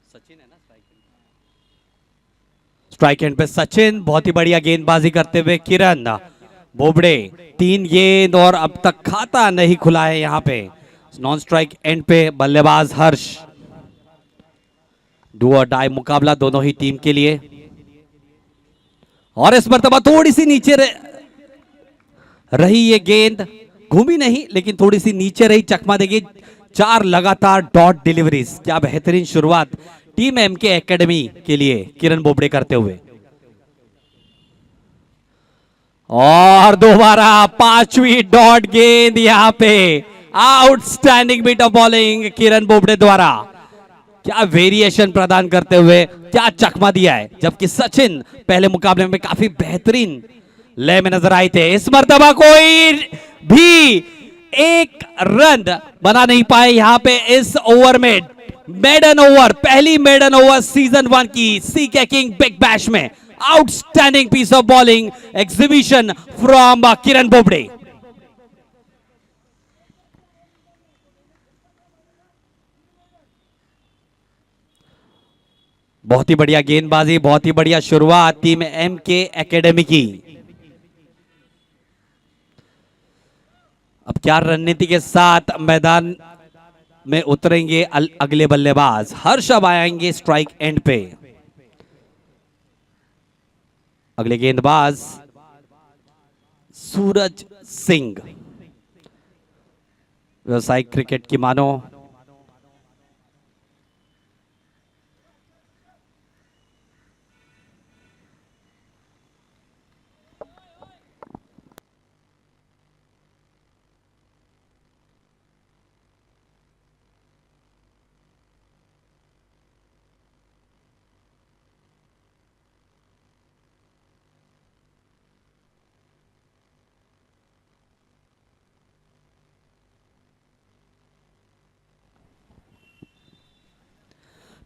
सचिन है ना strike and पे सचिन, बहुत ही बढ़िया गेंदबाजी करते हुए किरण बोबड़े, 3 गेंद और अब तक खाता नहीं खुला है यहाँ पे। नॉन स्ट्राइक एंड पे बल्लेबाज हर्ष। डू और डाई मुकाबला दोनों ही टीम के लिए। और इस मर्तबा थोड़ी सी नीचे रही ये गेंद, घूमी नहीं लेकिन थोड़ी सी नीचे रही, चकमा देगी। 4 लगातार डॉट डिलीवरीज। क्या बेहतरीन शुरुआत टीम एमके एकेडमी के लिए किरण बोबड़े करते हुए। और दोबारा 5वीं डॉट गेंद यहां पे। आउटस्टैंडिंग बीट ऑफ बॉलिंग किरण बोबड़े द्वारा। क्या वेरिएशन प्रदान करते हुए क्या चकमा दिया है, जबकि सचिन पहले मुकाबले में काफी बेहतरीन लय में नजर आए थे। इस मर्तबा कोई भी एक रन बना नहीं पाए यहां पे इस ओवर में। मेडन ओवर, पहली मेडन ओवर सीजन 1 की सीके किंग बिग बैश में। Outstanding piece of bowling exhibition from Kiran Bobde. बहुत ही बढ़िया गेंदबाजी, बहुत ही बढ़िया शुरुआत टीम एमके एकेडमी की। अब क्या रणनीति के साथ मैदान में उतरेंगे अगले बल्लेबाज। हर्ष अब आएंगे स्ट्राइक एंड पे। अगले गेंदबाज सूरज सिंह। व्यावसायिक क्रिकेट की मानो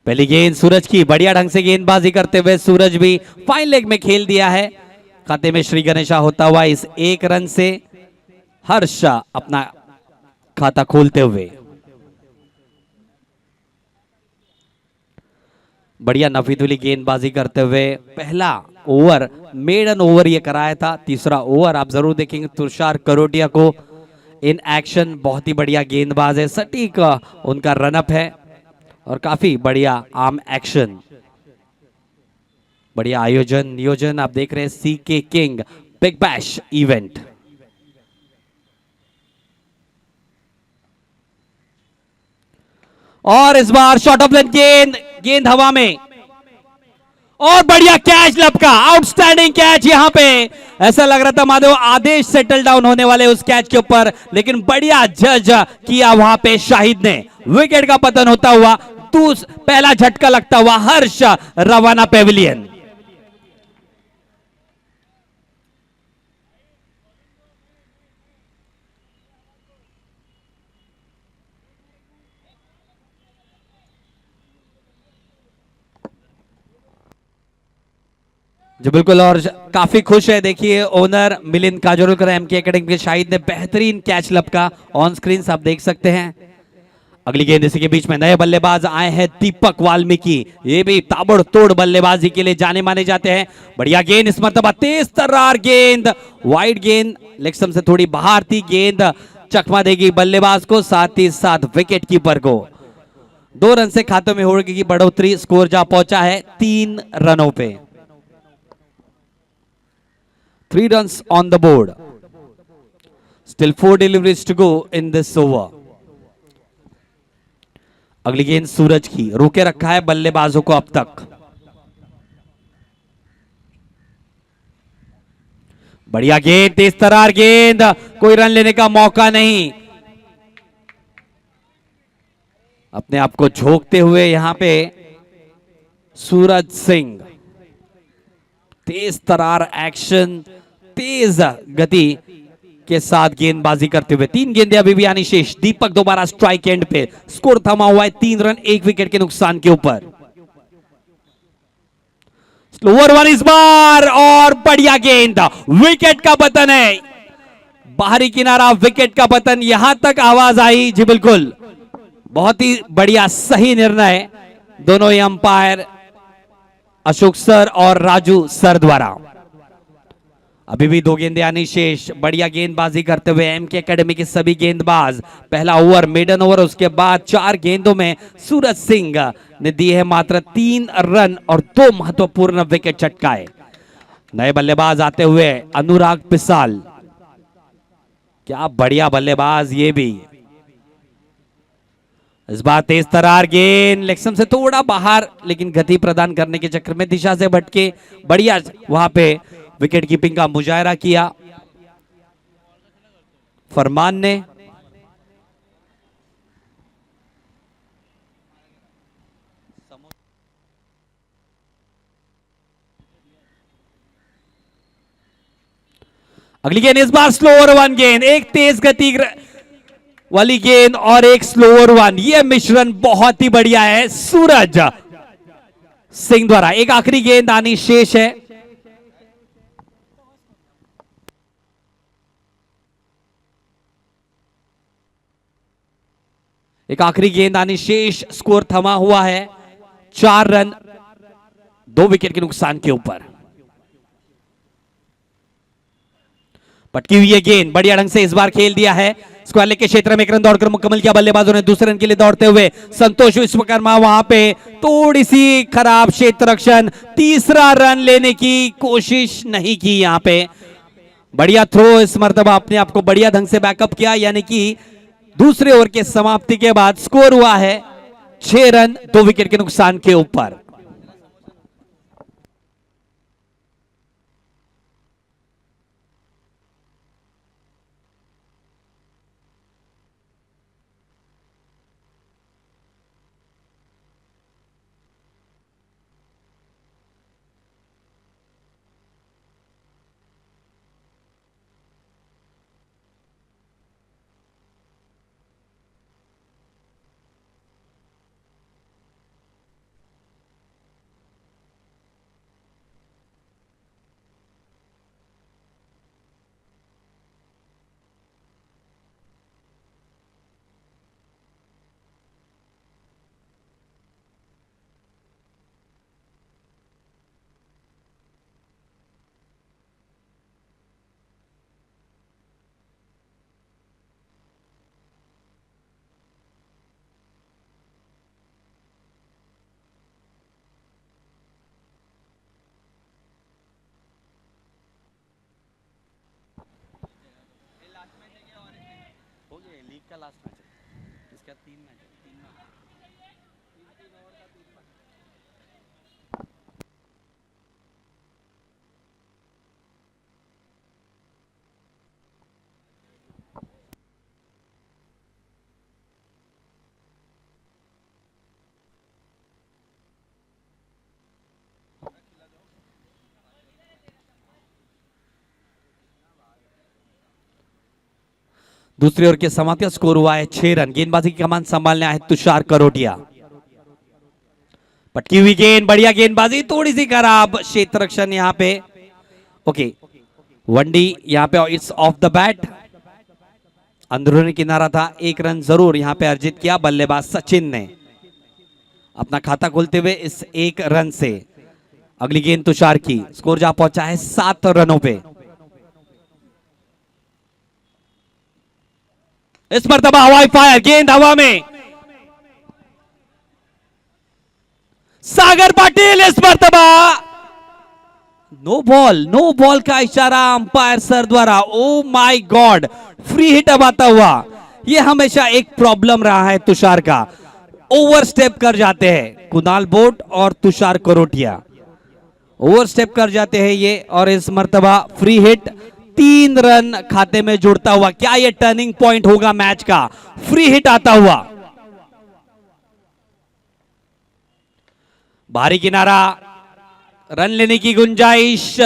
पहली गेंद सूरज की, बढ़िया ढंग से गेंदबाजी करते हुए सूरज भी फाइन लेग में खेल दिया है। खाते में श्री गणेशा होता हुआ इस 1 रन से हर्ष अपना खाता खोलते हुए। बढ़िया नफीदुली गेंदबाजी करते हुए पहला ओवर मेडन ओवर ये कराया था। तीसरा ओवर आप जरूर देखेंगे तुषार करोटिया को इन एक्शन। बहुत ही बढ़िया गेंदबाज है, सटीक उनका रनअप है और काफी बढ़िया आर्म एक्शन। बढ़िया आयोजन नियोजन आप देख रहे हैं CK king big bash event. और इस बार शॉट ऑफ लेंथ गेंद हवा में और बढ़िया कैच लपका। आउटस्टैंडिंग कैच यहां पे। ऐसा लग रहा था माधव आदेश सेटल डाउन होने वाले उस कैच के ऊपर, लेकिन बढ़िया जज किया वहां पे शाहिद ने। विकेट का पतन होता हुआ पहला झटका लगता हुआ हर्ष रवाना पेविलियन। जो बिल्कुल और काफी खुश है। देखिए ओनर मिलिंद काजोलकर एमके एकेडमी के शाहिद ने बेहतरीन कैच लपका। ऑन स्क्रीन आप देख सकते हैं। अगली गेंद इसी के बीच में नए बल्लेबाज आए हैं दीपक वाल्मीकि। ये भी ताबड़तोड़ बल्लेबाजी के लिए जाने माने जाते हैं। बढ़िया गेंद इस मर्तबा, तेज तर्रार गेंद, वाइड गेंद, लेग स्टंप से थोड़ी बाहर थी। गेंद चकमा देगी बल्लेबाज को, साथ ही साथ विकेट कीपर को। 2 रन से खातों में होगी की बढ़ोतरी। स्कोर जा पहुंचा है 3 रनों पे। 3 runs on the board. Still 4 deliveries to go in this over. अगली गेंद सूरज की, रोके रखा है बल्लेबाजों को अब तक। बढ़िया गेंद, तेज तरार गेंद, कोई रन लेने का मौका नहीं। अपने आप को झोंकते हुए यहां पे सूरज सिंह। तेज तरार एक्शन, तेज गति के साथ गेंदबाजी करते हुए। 3 गेंदें अभी भी आनी शेष। दीपक दोबारा स्ट्राइक एंड पे। स्कोर थमा हुआ है 3 रन 1 विकेट के नुकसान के ऊपर। स्लोअर वन इस बार और बढ़िया गेंद, विकेट का पतन है। बाहरी किनारा, विकेट का पतन, यहां तक आवाज आई। जी बिल्कुल, बहुत ही बढ़िया सही निर्णय दोनों ही अंपायर अशोक सर और राजू सर द्वारा। अभी भी 2 गेंदें आनी शेष। बढ़िया गेंदबाजी करते हुए एम के एकेडमी के सभी गेंदबाज। पहला ओवर मेडन ओवर, उसके बाद 4 गेंदों में सूरज सिंह ने दिए हैं मात्र 3 रन और 2 महत्वपूर्ण विकेट चटकाए। नए बल्लेबाज आते हुए अनुराग पिसाल, क्या बढ़िया बल्लेबाज ये भी। इस बार तेज तरार गेंद लेग से थोड़ा बाहर, लेकिन गति प्रदान करने के चक्कर में दिशा से भटके। बढ़िया वहां पे विकेट कीपिंग का मुजाहरा किया फरमान ने। अगली गेंद इस बार स्लोअर 1 गेंद, एक तेज गति वाली गेंद और एक स्लोअर 1। यह मिश्रण बहुत ही बढ़िया है सूरज सिंह द्वारा। एक आखिरी गेंद आनी शेष है। एक आखिरी गेंद आनी शेष। स्कोर थमा हुआ है 4 रन 2 विकेट के नुकसान के ऊपर। पटकी हुई है गेंद, बढ़िया ढंग से इस बार खेल दिया है। स्क्वायर लेग के क्षेत्र में 1 रन दौड़कर मुकम्मल किया बल्लेबाजों ने। दूसरे रन के लिए दौड़ते हुए संतोष विश्वकर्मा वहां पे थोड़ी सी खराब क्षेत्र रक्षण, तीसरा रन लेने की कोशिश नहीं की। यहां पे बढ़िया थ्रो, इस मर्तबा अपने आप को बढ़िया ढंग से बैकअप किया, यानी कि दूसरे ओवर के समाप्ति के बाद स्कोर हुआ है 6 रन 2 विकेट के नुकसान के ऊपर। दूसरी ओवर के समाप्ति का स्कोर हुआ है 6 रन। गेंदबाजी की कमान संभालने आए तुषार करोटिया। पटकी हुई गेंद, बढ़िया गेंदबाजी, थोड़ी सी खराब क्षेत्र रक्षण यहां पे। ओके, वनडी यहां पे इट्स ऑफ द बैट, अंदरूनी किनारा था। 1 रन जरूर यहां पे अर्जित किया बल्लेबाज सचिन ने अपना खाता खोलते हुए इस 1 रन से। अगली गेंद तुषार की, स्कोर जा पहुंचा है 7 रनों पे। इस मर्तबा हवाई फायर, गेंद हवा में, सागर पाटिल इस मर्तबा नो बॉल का इशारा अंपायर सर द्वारा। Oh my God, free hit अब आता हुआ। यह हमेशा एक प्रॉब्लम रहा है तुषार का, ओवर स्टेप कर जाते हैं कुणाल बोट और तुषार करोटिया, ओवर स्टेप कर जाते हैं ये। और इस मर्तबा फ्री हिट, 3 रन खाते में जुड़ता हुआ। क्या यह टर्निंग पॉइंट होगा मैच का? फ्री हिट आता हुआ, बाहरी किनारा, रन लेने की गुंजाइश।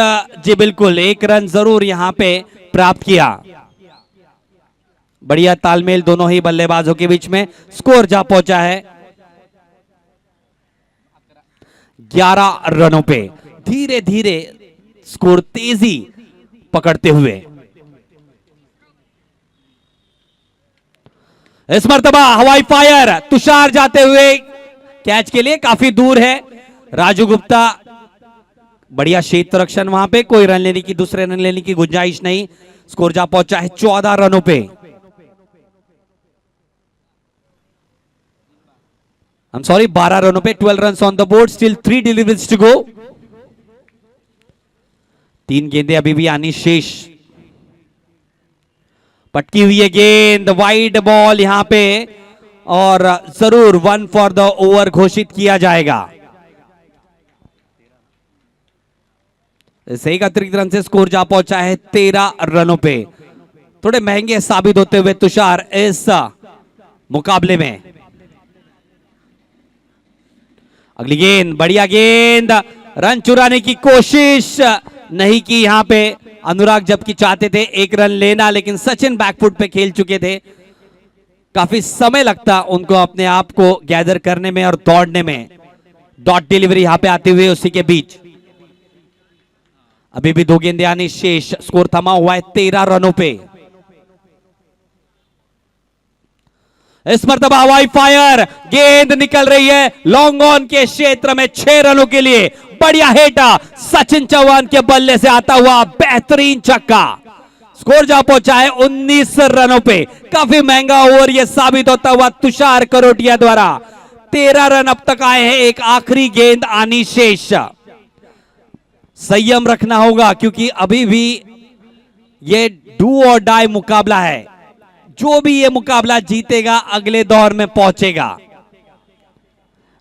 जी बिल्कुल, 1 रन जरूर यहां पे प्राप्त किया। बढ़िया तालमेल दोनों ही बल्लेबाजों के बीच में। स्कोर जा पहुंचा है 11 रनों पे। धीरे धीरे स्कोर तेजी पकड़ते हुए इस मर्तबा हवाई फायर, तुषार जाते हुए कैच के लिए, काफी दूर है राजू गुप्ता। बढ़िया क्षेत्र रक्षण, वहां पे कोई रन लेने की, दूसरे रन लेने की गुंजाइश नहीं। स्कोर जा पहुंचा है 14 रनों पे। I'm sorry, 12 रनों पे, 12 run on the board, still 3 deliveries to go. 3 गेंदे अभी भी आनी शेष। पटकी हुई है गेंद, वाइड बॉल यहां पे, और जरूर 1 फॉर द ओवर घोषित किया जाएगा। सही का अतिरिक्त रन से स्कोर जा पहुंचा है 13 रनों पे। थोड़े महंगे साबित होते हुए तुषार इस मुकाबले में। अगली गेंद, बढ़िया गेंद, रन चुराने की कोशिश नहीं की यहां पे अनुराग, जबकि चाहते थे 1 रन लेना, लेकिन सचिन बैकफुट पे खेल चुके थे। काफी समय लगता उनको अपने आप को गैदर करने में और दौड़ने में। डॉट डिलीवरी यहां पे आते हुए उसी के बीच अभी भी 2 गेंदे आनी शेष। स्कोर थमा हुआ है 13 रनों पे। इस मरतबा हवाई फायर, गेंद निकल रही है लॉन्ग ऑन के क्षेत्र में 6 रनों के लिए। बढ़िया हेटा सचिन चौहान के बल्ले से आता हुआ बेहतरीन छक्का। स्कोर जा पहुंचा है 19 रनों पे। काफी महंगा ओवर यह साबित होता हुआ तुषार करोटिया द्वारा। 13 रन अब तक आए हैं, एक आखिरी गेंद आनी शेष। संयम रखना होगा क्योंकि अभी भी ये डू और डाई मुकाबला है। जो भी ये मुकाबला जीतेगा अगले दौर में पहुंचेगा।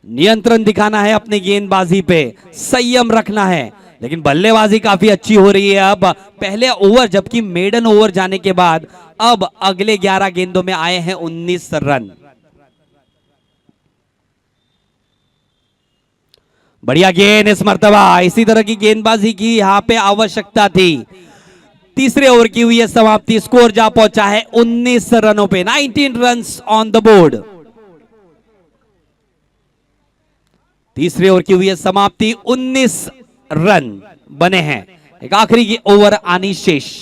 नियंत्रण दिखाना है अपनी गेंदबाजी पे, संयम रखना है। लेकिन बल्लेबाजी काफी अच्छी हो रही है अब। पहले ओवर, जबकि मेडन ओवर जाने के बाद अब अगले 11 गेंदों में आए हैं 19 रन। बढ़िया गेंद इस मर्तबा, इसी तरह की गेंदबाजी की यहां पे आवश्यकता थी। तीसरे ओवर की हुई है समाप्ति। स्कोर जा पहुंचा है 19 रनों पे। 19 रन्स ऑन द बोर्ड। तीसरे ओवर की हुई है समाप्ति, 19 रन बने हैं, एक आखिरी ओवर आनी शेष।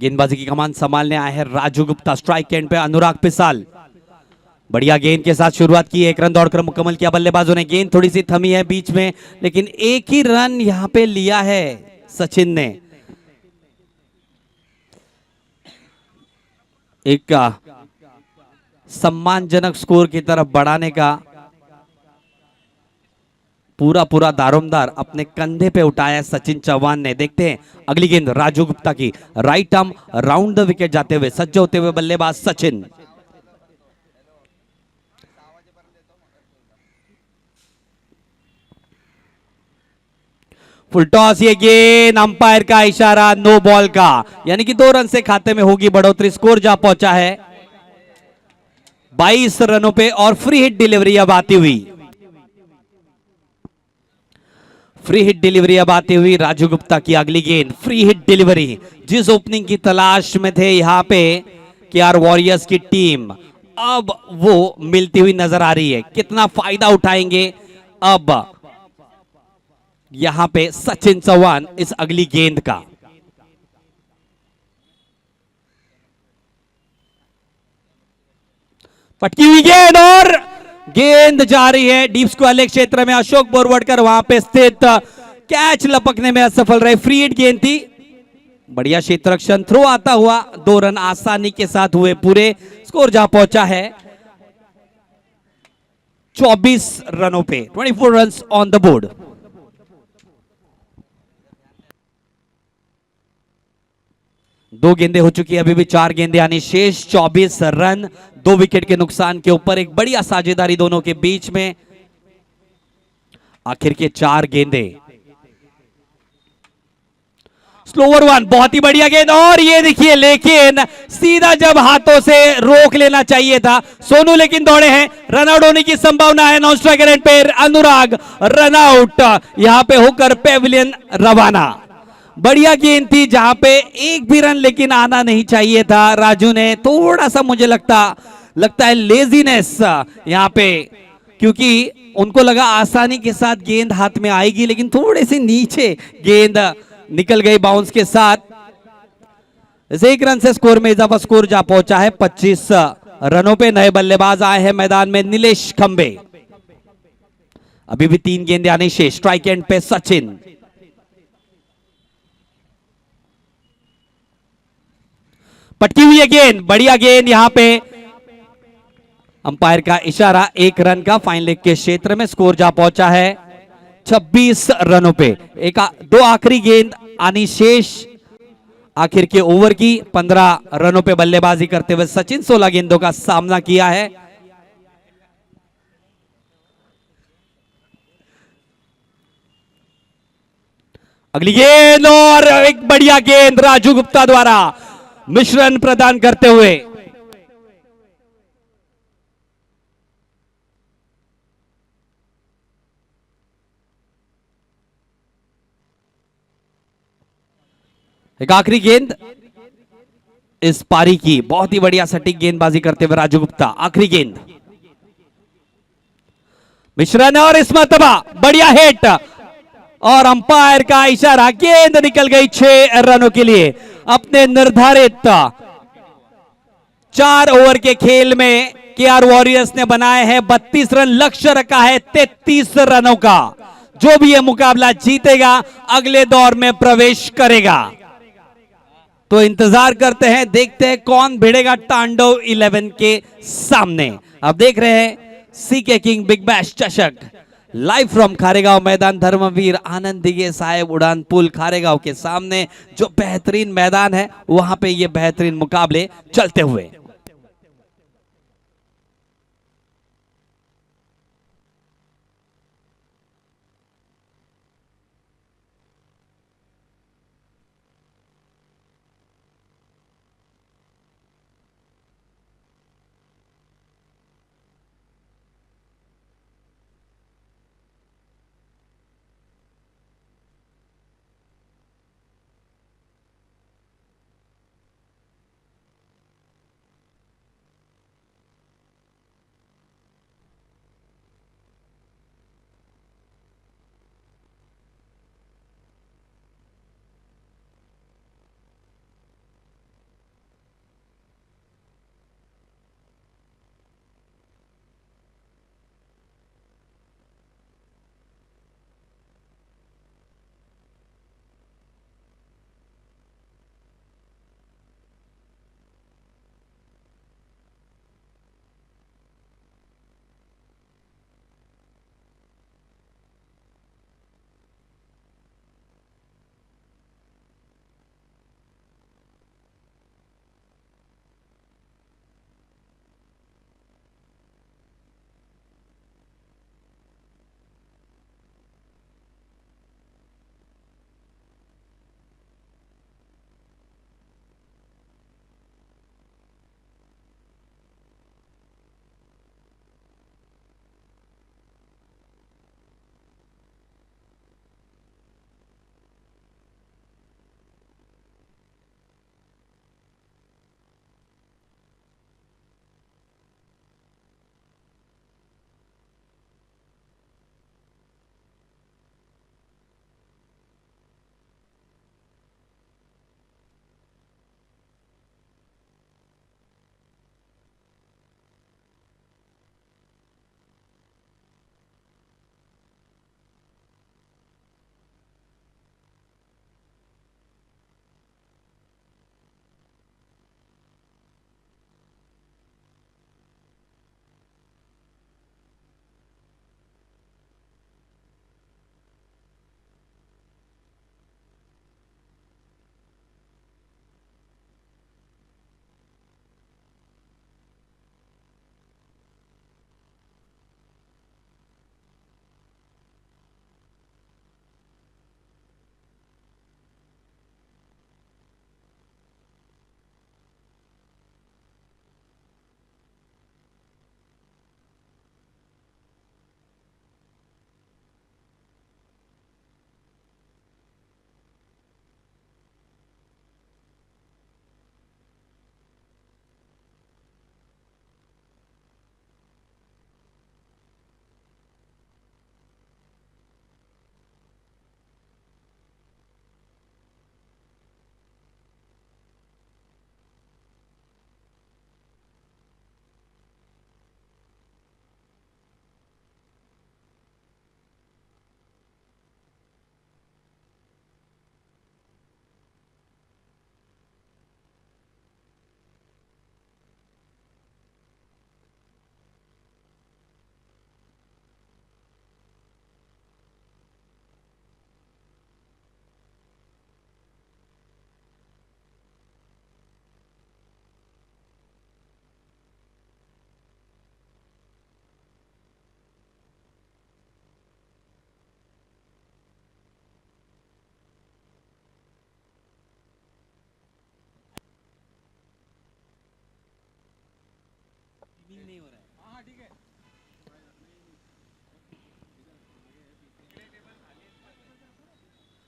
गेंदबाजी की कमान संभालने आए हैं राजू गुप्ता। स्ट्राइक एंड पे अनुराग पिसाल। बढ़िया गेंद के साथ शुरुआत की, 1 रन दौड़कर मुकम्मल किया बल्लेबाजों ने। गेंद थोड़ी सी थमी है बीच में, लेकिन एक ही रन यहां पे लिया है सचिन ने। एक सम्मानजनक स्कोर की तरफ बढ़ाने का पूरा दारोमदार अपने कंधे पे उठाया सचिन चौहान ने। देखते हैं अगली गेंद राजू गुप्ता की, right arm round the wicket जाते हुए, सज्ज होते हुए बल्लेबाज सचिन। फुल टॉस, ये गेंद अंपायर का इशारा, नो बॉल का, यानी कि 2 रन से खाते में होगी बढ़ोतरी। स्कोर जा पहुंचा है 22 रनों पे और फ्री हिट डिलीवरी अब आती हुई। फ्री हिट डिलीवरी अब आती हुई राजू गुप्ता की अगली गेंद, फ्री हिट डिलीवरी। जिस ओपनिंग की तलाश में थे यहां पे केआर वॉरियर्स की टीम, अब वो मिलती हुई नजर आ रही है। कितना फायदा उठाएंगे अब यहां पे सचिन चौहान इस अगली गेंद का। पटकी हुई गेंद और गेंद जा रही है डीप स्क्वायर क्षेत्र में। अशोक बोरवटकर वहां पे स्थित, कैच लपकने में असफल रहे। फ्री हिट गेंद थी, बढ़िया क्षेत्र रक्षण, थ्रो आता हुआ, 2 रन आसानी के साथ हुए पूरे। स्कोर जहां पहुंचा है 24 रनों पे, 24 रन्स ऑन द बोर्ड। दो गेंदे हो चुकी है, अभी भी 4 गेंदे यानी शेष 24 रन, 2 विकेट के नुकसान के ऊपर। एक बढ़िया साझेदारी दोनों के बीच में, आखिर के 4 गेंदे। स्लोवर वन, बहुत ही बढ़िया गेंद, और ये देखिए, लेकिन सीधा जब हाथों से रोक लेना चाहिए था सोनू, लेकिन दौड़े हैं। रनआउट होने की संभावना है। नॉन स्ट्राइकर एंड पे अनुराग रनआउट, यहां पे होकर पेविलियन रवाना। बढ़िया गेंद थी, जहां पे एक भी रन लेकिन आना नहीं चाहिए था। राजू ने थोड़ा सा, मुझे लगता है लेजीनेस यहां पे, क्योंकि उनको लगा आसानी के साथ गेंद हाथ में आएगी, लेकिन थोड़े से नीचे गेंद निकल गई बाउंस के साथ। एक रन से स्कोर में इजाफा, स्कोर जा पहुंचा है 25 रनों पे। नए बल्लेबाज आए हैं मैदान में, नीलेश खंबे। अभी भी 3 गेंद आने शेष। स्ट्राइक एंड पे सचिन। पटकी हुई है गेंद, बढ़िया गेंद, यहां पे अंपायर का इशारा 1 रन का। फाइन लेग के क्षेत्र में स्कोर जा पहुंचा है 26 रनों पे। दो आखिरी गेंद आनी शेष आखिर के ओवर की। 15 रनों पे बल्लेबाजी करते हुए सचिन 16 गेंदों का सामना किया है। अगली गेंद, और एक बढ़िया गेंद राजू गुप्ता द्वारा मिश्रण प्रदान करते हुए। एक आखिरी गेंद इस पारी की, बहुत ही बढ़िया सटीक गेंदबाजी करते हुए राजू गुप्ता। आखिरी गेंद मिश्रण, और इस मरतबा बढ़िया हिट, और अंपायर का इशारा, गेंद निकल गई 6 रनों के लिए। अपने निर्धारित 4 ओवर के खेल में केआर वॉरियर्स ने बनाए हैं 32 रन। लक्ष्य रखा है 33 रनों का। जो भी ये मुकाबला जीतेगा अगले दौर में प्रवेश करेगा। तो इंतजार करते हैं, देखते हैं कौन भिड़ेगा तांडव 11 के सामने। अब देख रहे हैं सीके किंग बिग बैश चषक लाइव फ्रॉम खारेगांव मैदान, धर्मवीर आनंद दिगे साहेब उड़ान पुल खारेगांव के सामने। जो बेहतरीन मैदान है, वहां पे ये बेहतरीन मुकाबले चलते हुए।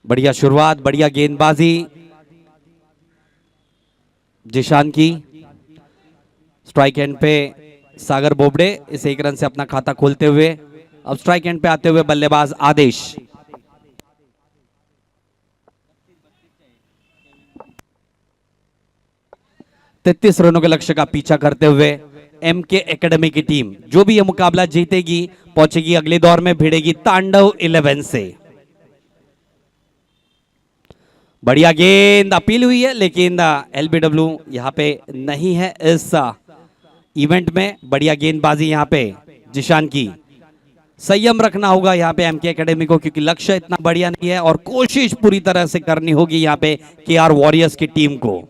बढ़िया शुरुआत, बढ़िया गेंदबाजी जिशान की। स्ट्राइक एंड पे सागर बोबडे इस एक रन से अपना खाता खोलते हुए। अब स्ट्राइक एंड पे आते हुए बल्लेबाज आदेश। तैतीस रनों के लक्ष्य का पीछा करते हुए एमके एकेडमी की टीम जो भी यह मुकाबला जीतेगी पहुंचेगी अगले दौर में, भिड़ेगी तांडव 11 से। बढ़िया गेंद अपील हुई है लेकिन एलबीडब्ल्यू यहां पे नहीं है इस इवेंट में। बढ़िया गेंदबाजी यहां पे जिशान की। संयम रखना होगा यहां पे एमके एकेडमी को क्योंकि लक्ष्य इतना बढ़िया नहीं है और कोशिश पूरी तरह से करनी होगी यहां पे केआर वॉरियर्स की टीम को।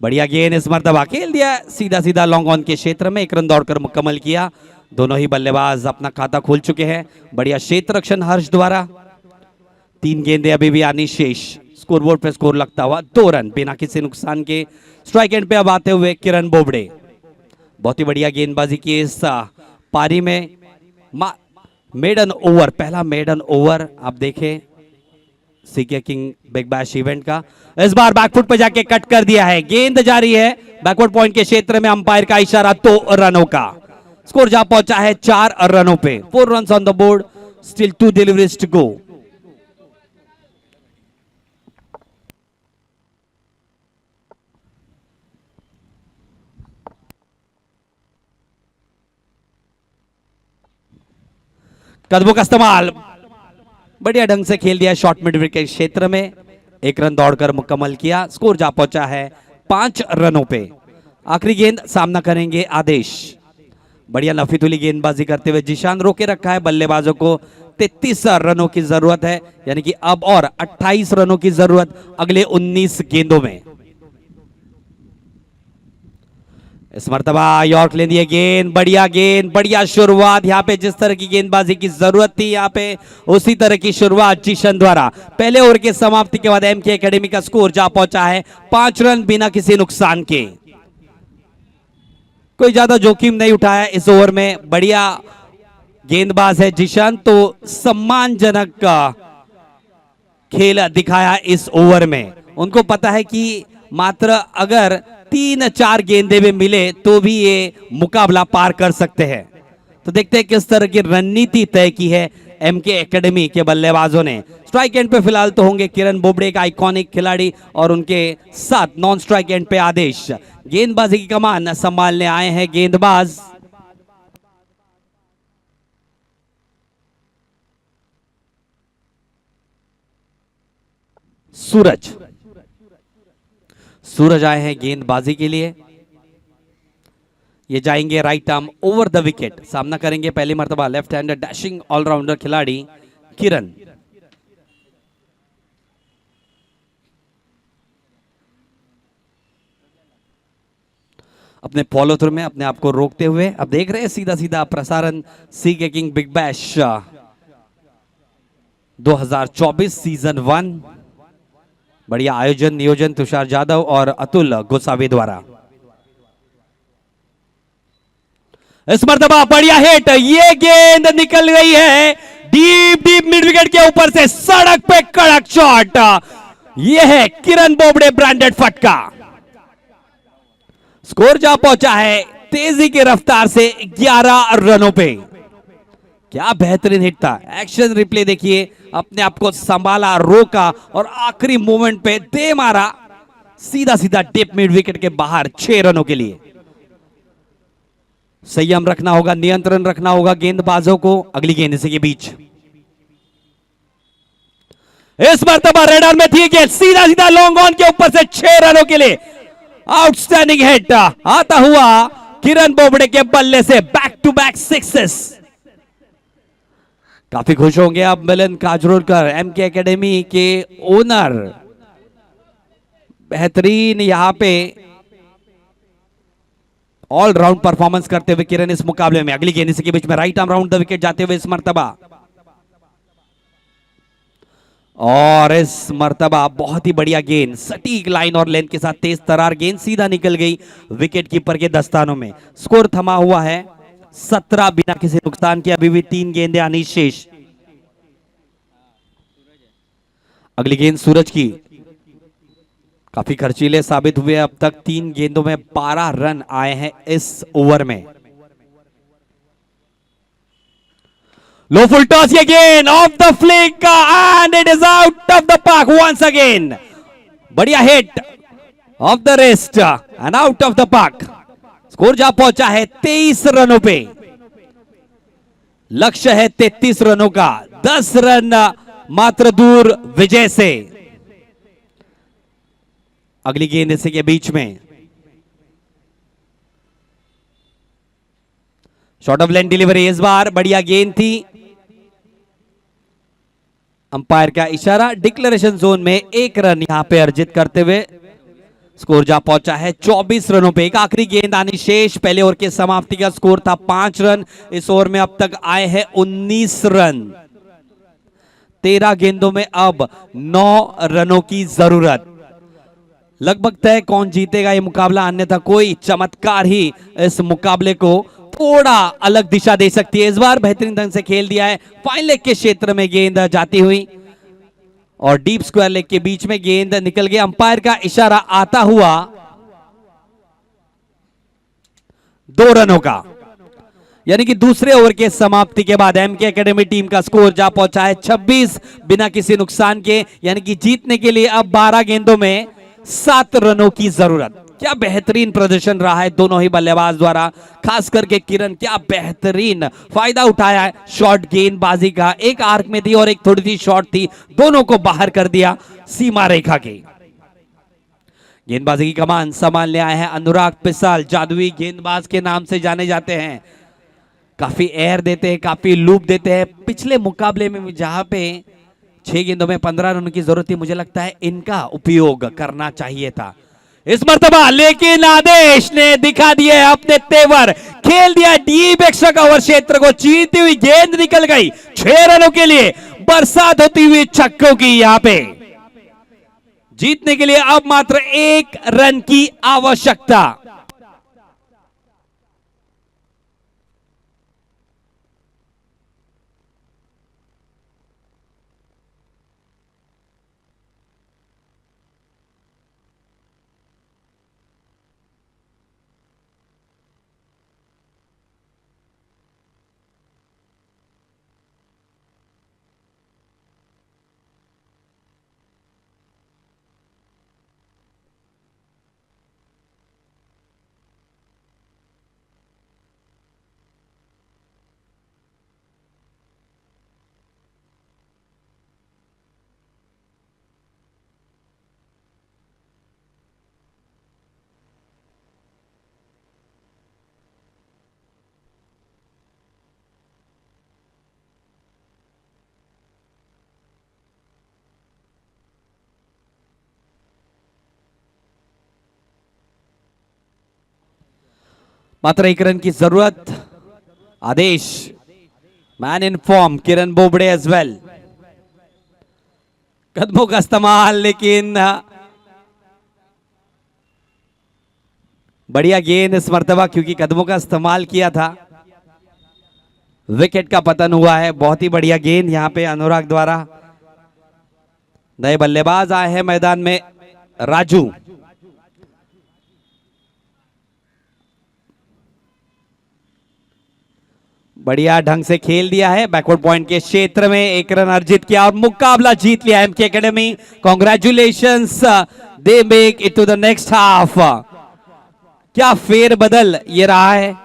बढ़िया गेंद इस मर्तबा खेल दिया सीधा सीधा लॉन्ग ऑन के क्षेत्र में, 1 रन दौड़कर मुकम्मल किया। दोनों ही बल्लेबाज अपना खाता खोल चुके हैं। बढ़िया क्षेत्र रक्षण हर्ष द्वारा। 3 गेंदें अभी भी आनी शेष। स्कोरबोर्ड पे स्कोर लगता हुआ 2 रन बिना किसी नुकसान के। स्ट्राइक एंड पे अब आते हुए किरण बोबडे। बहुत ही बढ़िया गेंदबाजी की इस पारी में। मेडन ओवर, पहला मेडन ओवर आप देखें CK king big bash event का। इस बार बैकफुट पे जाके कट कर दिया है। गेंद जारी है बैकवर्ड पॉइंट के क्षेत्र में, अंपायर का इशारा 2 रनों का। स्कोर जा पहुंचा है 4 रनों पे। 4 run on the board, still 2 deliveries to go. कदमों का इस्तेमाल बढ़िया ढंग से खेल दिया शॉर्ट मिड विकेट क्षेत्र में, 1 रन दौड़कर मुकम्मल किया। स्कोर जा पहुंचा है 5 रनों पे। आखिरी गेंद सामना करेंगे आदेश। बढ़िया लफीतुली गेंदबाजी करते हुए जिशान रोके रखा है बल्लेबाजों को। 33 रनों की जरूरत है, यानी कि अब और 28 रनों की जरूरत अगले 19 गेंदों में। इस मर्तबा यॉर्क ले दिए गेंद। बढ़िया गेंद, बढ़िया शुरुआत। यहाँ पे जिस तरह की गेंदबाजी की जरूरत थी यहाँ पे उसी तरह की शुरुआत जिशन द्वारा। पहले ओवर के समाप्ति के बाद एमके एकेडमी का स्कोर जा पहुंचा है 5 रन बिना किसी नुकसान के। कोई ज्यादा जोखिम नहीं उठाया इस ओवर में। बढ़िया गेंदबाज है जिशन, तो सम्मानजनक खेल दिखाया इस ओवर में। उनको पता है कि मात्र अगर 3-4 गेंदे में मिले तो भी ये मुकाबला पार कर सकते हैं। तो देखते हैं किस तरह की रणनीति तय की है एमके एकेडमी के बल्लेबाजों ने। स्ट्राइक एंड पे फिलहाल तो होंगे किरण बोबडे, एक आइकॉनिक खिलाड़ी, और उनके साथ नॉन स्ट्राइक एंड पे आदेश। गेंदबाजी की कमान संभालने आए हैं गेंदबाज सूरज। सूरज आए हैं गेंदबाजी के लिए। ये जाएंगे right arm over the wicket. सामना करेंगे पहली मर्तबा लेफ्ट हैंडर डैशिंग ऑलराउंडर खिलाड़ी किरण। अपने फॉलो थ्रू में अपने आप को रोकते हुए अब देख रहे हैं सीधा सीधा प्रसारण CK king big bash 2024 season 1। बढ़िया आयोजन नियोजन तुषार जाधव और अतुल गोसावी द्वारा। इस मर्तबा बढ़िया हिट, ये गेंद निकल गई है डीप डीप मिड विकेट के ऊपर से। सड़क पे कड़क शॉट, ये है किरण बोबडे ब्रांडेड फटका। स्कोर जा पहुंचा है तेजी की रफ्तार से 11 रनों पे। क्या बेहतरीन हिट था। एक्शन रिप्ले देखिए, अपने आप को संभाला, रोका और आखिरी मोमेंट पे दे मारा सीधा सीधा टिप मिड विकेट के बाहर 6 रनों के लिए। संयम रखना होगा, नियंत्रण रखना होगा गेंदबाजों को। अगली गेंद इसी के बीच। इस मर्तबा रेडर में थी गेंद सीधा सीधा लॉन्ग ऑन के ऊपर से 6 रनों के लिए। आउटस्टैंडिंग हिट आता हुआ किरण बोबडे के बल्ले से बैक टू बैक सिक्सेस। काफी खुश होंगे अब मिलन काजरोलकर, एमके एकेडमी के ओनर। बेहतरीन यहां पे ऑल राउंड परफॉर्मेंस करते हुए किरण इस मुकाबले में। अगली गेंद इसके बीच में right arm round the wicket जाते हुए इस मर्तबा। और इस मर्तबा बहुत ही बढ़िया गेंद, सटीक लाइन और लेंथ के साथ तेज तरार गेंद सीधा निकल गई विकेट कीपर के दस्तानों में। स्कोर थमा हुआ है 17 बिना किसी नुकसान के। अभी भी 3 गेंदें आनी शेष। अगली गेंद सूरज की, काफी खर्चीले साबित हुए अब तक। 3 गेंदों में 12 रन आए हैं इस ओवर में। Low full toss again off the flick and it is out of the park once again. बढ़िया hit off the rest and out of the park. Score जा पहुंचा है 23 रनों पे। लक्ष्य है 33 रनों का, 10 रन मात्र दूर विजय से। अगली गेंद इसी के बीच में, शॉर्ट ऑफ लेंथ डिलीवरी। इस बार बढ़िया गेंद थी। अंपायर का इशारा, डिक्लेरेशन जोन में 1 रन यहां पे अर्जित करते हुए स्कोर जा पहुंचा है 24 रनों पे। एक आखिरी गेंद आनी शेष। पहले ओवर के समाप्ति का स्कोर था 5 रन। इस ओवर में अब तक आए हैं 19 रन। 13 गेंदों में अब 9 रनों की जरूरत। लगभग तय कौन जीतेगा ये मुकाबला, अन्यथा कोई चमत्कार ही इस मुकाबले को थोड़ा अलग दिशा दे सकती है। इस बार बेहतरीन ढंग से खेल दिया है। फाइन लेग के क्षेत्र में गेंद जाती हुई और डीप स्क्वायर लेग के बीच में गेंद निकल गई। अंपायर का इशारा आता हुआ 2 रनों का, यानी कि दूसरे ओवर के समाप्ति के बाद एमके एकेडमी टीम का स्कोर जा पहुंचा है 26 बिना किसी नुकसान के। यानी कि जीतने के लिए अब 12 गेंदों में 7 रनों की जरूरत। क्या बेहतरीन प्रदर्शन रहा है दोनों ही बल्लेबाज द्वारा, खास करके किरण क्या बेहतरीन फायदा उठाया है शॉर्ट गेंदबाजी का। एक आर्क में थी और एक थोड़ी सी शॉर्ट थी, दोनों को बाहर कर दिया सीमा रेखा के। गेंदबाजी की कमान संभालने आए हैं अनुराग पिसाल, जादुई गेंदबाज के नाम से जाने जाते हैं। काफी एयर देते हैं, काफी लूप देते हैं। पिछले मुकाबले में जहां पे 6 गेंदों में 15 रन की जरूरत थी, मुझे लगता है इनका उपयोग करना चाहिए था इस मर्तबा, लेकिन आदेश ने दिखा दिया अपने तेवर। खेल दिया डीप एक्स्ट्रा कवर क्षेत्र को, चीरती हुई गेंद निकल गई 6 रनों के लिए। बरसात होती हुई छक्कों की यहां पे। जीतने के लिए अब मात्र 1 रन की आवश्यकता। मात्र 1 रन की जरूरत। Aadesh man in form, Kiran Bobde as well. कदमों का इस्तेमाल, लेकिन बढ़िया गेंद इस मर्तबा, क्योंकि कदमों का इस्तेमाल किया था। विकेट का पतन हुआ है। बहुत ही बढ़िया गेंद यहां पे अनुराग द्वारा। नए बल्लेबाज आए हैं मैदान में, राजू। बढ़िया ढंग से खेल दिया है। बैकवर्ड पॉइंट के क्षेत्र में 1 रन अर्जित किया और मुकाबला जीत लिया MK academy. Congratulations, they make it to the next half. क्या फेर बदल ये रहा है।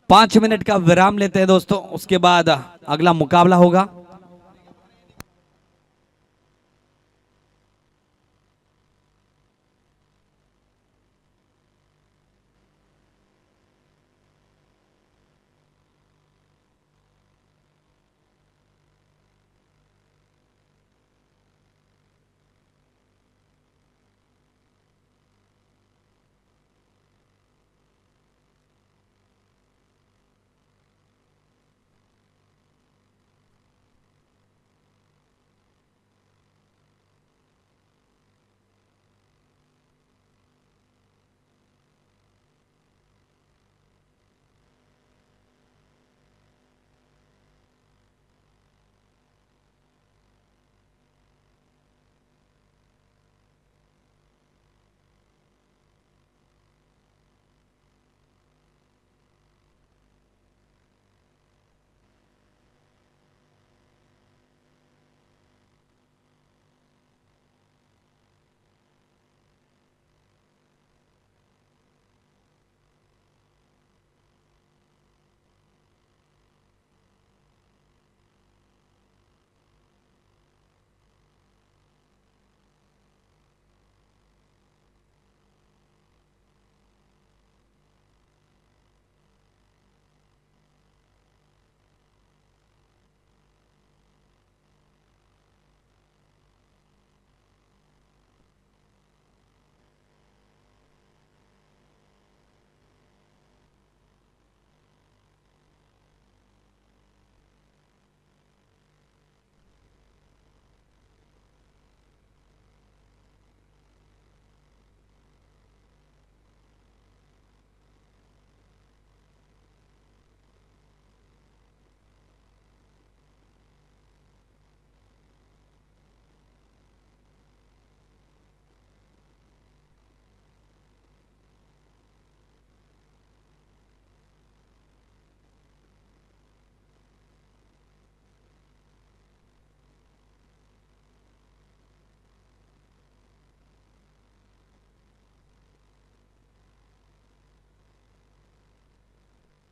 5 मिनट का विराम लेते हैं दोस्तों, उसके बाद अगला मुकाबला होगा।